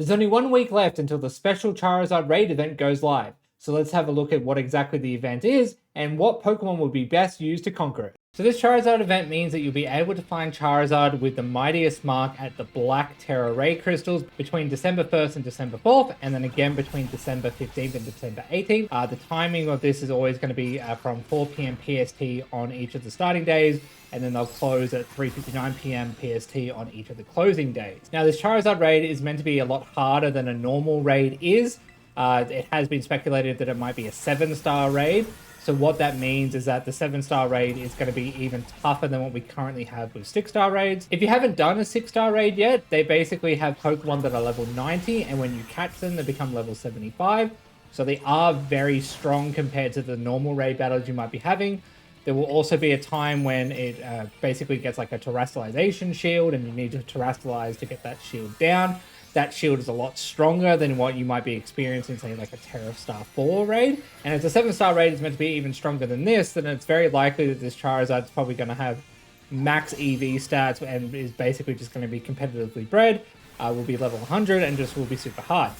There's only 1 week left until the special Charizard raid event goes live, so let's have a look at what exactly the event is and what Pokemon would be best used to conquer it. So this Charizard event means that you'll be able to find Charizard with the Mightiest Mark at the Black Terra Ray Crystals between December 1st and December 4th, and then again between December 15th and December 18th. The timing of this is always going to be from 4 p.m. PST on each of the starting days, and then they'll close at 3:59 p.m. PST on each of the closing days. Now, this Charizard raid is meant to be a lot harder than a normal raid is. It has been speculated that it might be a 7-star raid. So what that means is that the 7-star raid is going to be even tougher than what we currently have with 6-star raids. If you haven't done a 6-star raid yet, they basically have Pokemon that are level 90, and when you catch them, they become level 75. So they are very strong compared to the normal raid battles you might be having. There will also be a time when it basically gets like a terrestrialization shield, and you need to terrestrialize to get that shield down. That shield is a lot stronger than what you might be experiencing, say, like a Terra Star 4 raid. And if the 7-star raid is meant to be even stronger than this, then it's very likely that this Charizard is probably going to have max EV stats and is basically just going to be competitively bred, will be level 100, and just will be super hard.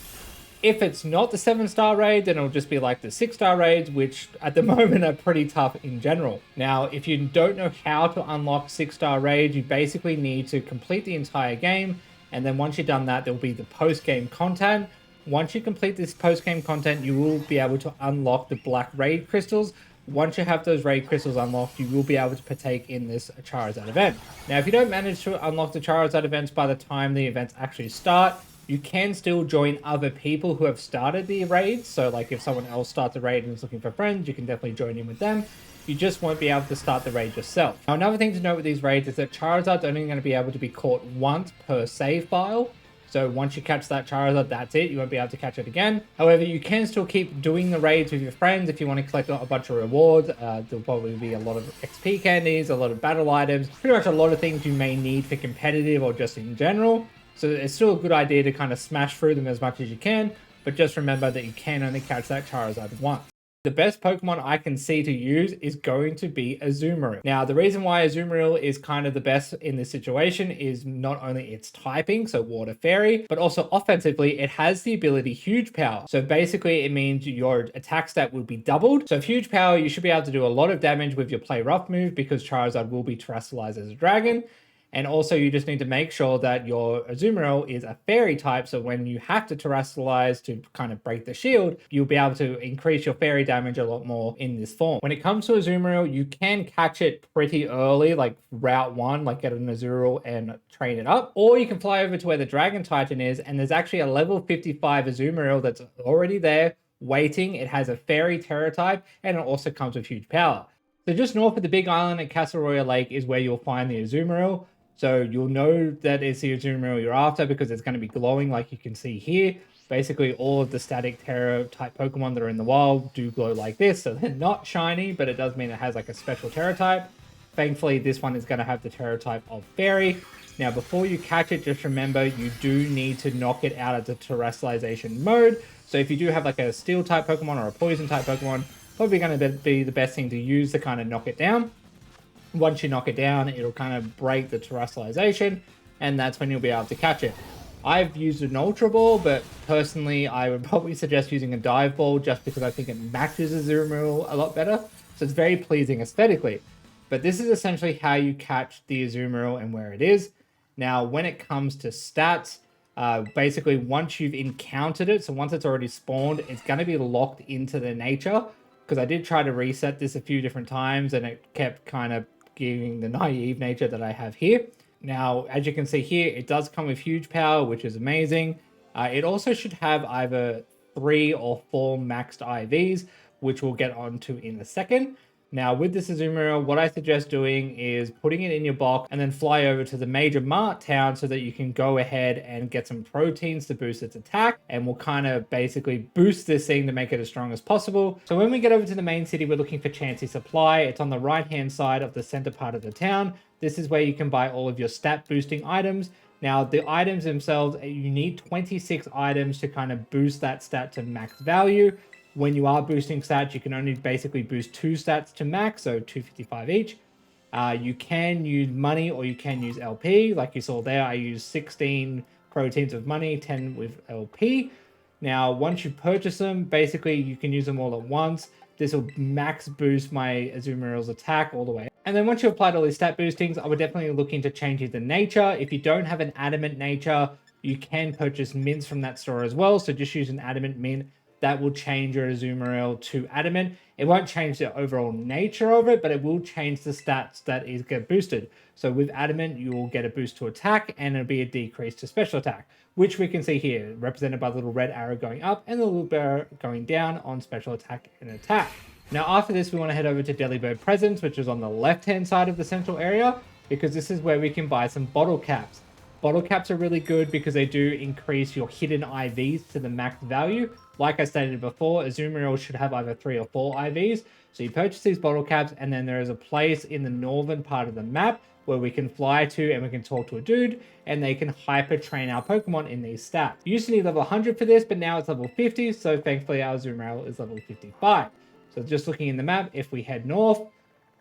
If it's not the 7-star raid, then it'll just be like the 6-star raids, which at the moment are pretty tough in general. Now, if you don't know how to unlock 6-star raids, you basically need to complete the entire game. And then once you've done that, there'll be the post-game content. Once you complete this post-game content, you will be able to unlock the Black Raid Crystals. Once you have those Raid Crystals unlocked, you will be able to partake in this Charizard event. Now, if you don't manage to unlock the Charizard events by the time the events actually start, you can still join other people who have started the raids. So like if someone else starts a raid and is looking for friends, you can definitely join in with them. You just won't be able to start the raid yourself. Now, another thing to note with these raids is that Charizard's only going to be able to be caught once per save file. So once you catch that Charizard, that's it. You won't be able to catch it again. However, you can still keep doing the raids with your friends if you want to collect a bunch of rewards. There'll probably be a lot of XP candies, a lot of battle items, pretty much a lot of things you may need for competitive or just in general. So it's still a good idea to kind of smash through them as much as you can, but just remember that you can only catch that Charizard once. The best Pokemon I can see to use is going to be Azumarill. Now, the reason why Azumarill is kind of the best in this situation is not only its typing, so Water Fairy, but also offensively, it has the ability Huge Power. So basically, it means your attack stat will be doubled. So Huge Power, you should be able to do a lot of damage with your Play Rough move because Charizard will be terrestrialized as a dragon. And also, you just need to make sure that your Azumarill is a fairy type, so when you have to terrestrialize to kind of break the shield, you'll be able to increase your fairy damage a lot more in this form. When it comes to Azumarill, you can catch it pretty early, like Route 1, like get an Azumarill and train it up. Or you can fly over to where the Dragon Titan is, and there's actually a level 55 Azumarill that's already there, waiting. It has a fairy Terra type, and it also comes with Huge Power. So just north of the Big Island at Castle Royale Lake is where you'll find the Azumarill. So you'll know that it's the Azumarill you're after because it's going to be glowing like you can see here. Basically, all of the static Terra type Pokemon that are in the wild do glow like this. So they're not shiny, but it does mean it has like a special Terra type. Thankfully, this one is going to have the Terra type of Fairy. Now, before you catch it, just remember you do need to knock it out of the terrestrialization mode. So if you do have like a Steel type Pokemon or a Poison type Pokemon, probably going to be the best thing to use to kind of knock it down. Once you knock it down, it'll kind of break the terrestrialization, and that's when you'll be able to catch it. I've used an Ultra Ball, but personally, I would probably suggest using a Dive Ball just because I think it matches Azumarill a lot better. So it's very pleasing aesthetically. But this is essentially how you catch the Azumarill and where it is. Now, when it comes to stats, basically once you've encountered it, so once it's already spawned, it's going to be locked into the nature. Because I did try to reset this a few different times, and it kept kind of giving the naive nature that I have here. Now, as you can see here, it does come with Huge Power, which is amazing. It also should have either 3 or 4 maxed IVs, which we'll get onto in a second. Now, with this Azumarill, what I suggest doing is putting it in your box and then fly over to the major mart town so that you can go ahead and get some proteins to boost its attack. And we'll kind of basically boost this thing to make it as strong as possible. So when we get over to the main city, we're looking for Chansey Supply. It's on the right-hand side of the center part of the town. This is where you can buy all of your stat boosting items. Now, the items themselves, you need 26 items to kind of boost that stat to max value. When you are boosting stats, you can only basically boost 2 stats to max, so 255 each. You can use money or you can use LP. Like you saw there, I used 16 proteins with money, 10 with LP. Now, once you purchase them, basically you can use them all at once. This will max boost my Azumarill's attack all the way. And then once you applied all these stat boostings, I would definitely look into changing the nature. If you don't have an adamant nature, you can purchase mints from that store as well. So just use an adamant mint. That will change your Azumarill to adamant. It won't change the overall nature of it, but it will change the stats that is get boosted. So with adamant, you will get a boost to attack and it'll be a decrease to special attack, which we can see here, represented by the little red arrow going up and the little arrow going down on special attack and attack. Now after this, we want to head over to Delibird Presents, which is on the left-hand side of the central area, because this is where we can buy some bottle caps. Bottle caps are really good because they do increase your hidden IVs to the max value. Like I stated before, Azumarill should have either 3 or 4 IVs. So you purchase these bottle caps, and then there is a place in the northern part of the map where we can fly to and we can talk to a dude, and they can hyper train our Pokemon in these stats. You used to need level 100 for this, but now it's level 50. So thankfully our Azumarill is level 55. So just looking in the map, if we head north,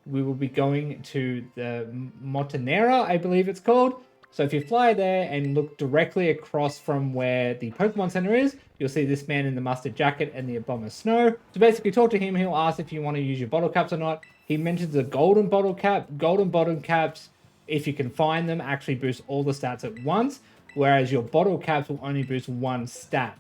we will be going to the Montanaera, I believe it's called. So if you fly there and look directly across from where the Pokemon Center is, you'll see this man in the mustard jacket and the Abomasnow. So basically talk to him, he'll ask if you want to use your bottle caps or not. He mentions a golden bottle cap. Golden bottle caps, if you can find them, actually boost all the stats at once, whereas your bottle caps will only boost one stat.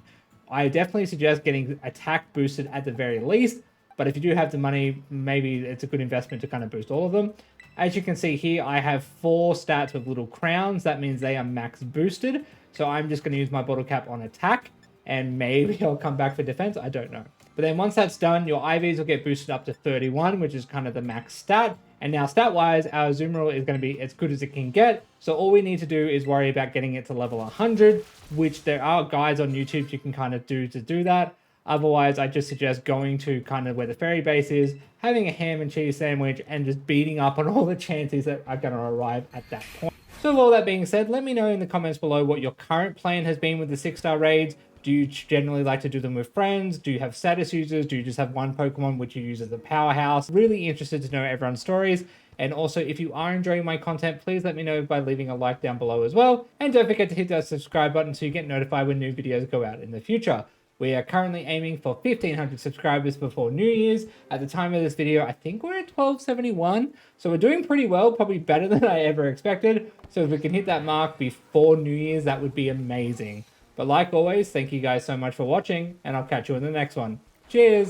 I definitely suggest getting attack boosted at the very least, but if you do have the money, maybe it's a good investment to kind of boost all of them. As you can see here, I have 4 stats with little crowns. That means they are max boosted. So I'm just going to use my bottle cap on attack, and maybe I'll come back for defense. I don't know. But then once that's done, your IVs will get boosted up to 31, which is kind of the max stat. And now stat-wise, our Azumarill is going to be as good as it can get. So all we need to do is worry about getting it to level 100, which there are guides on YouTube you can kind of do to do that. Otherwise, I just suggest going to kind of where the fairy base is, having a ham and cheese sandwich, and just beating up on all the chances that are going to arrive at that point. So with all that being said, let me know in the comments below what your current plan has been with the 6-star raids. Do you generally like to do them with friends? Do you have status users? Do you just have one Pokemon which you use as a powerhouse? Really interested to know everyone's stories. And also, if you are enjoying my content, please let me know by leaving a like down below as well. And don't forget to hit that subscribe button so you get notified when new videos go out in the future. We are currently aiming for 1,500 subscribers before New Year's. At the time of this video, I think we're at 1,271. So we're doing pretty well, probably better than I ever expected. So if we can hit that mark before New Year's, that would be amazing. But like always, thank you guys so much for watching, and I'll catch you in the next one. Cheers!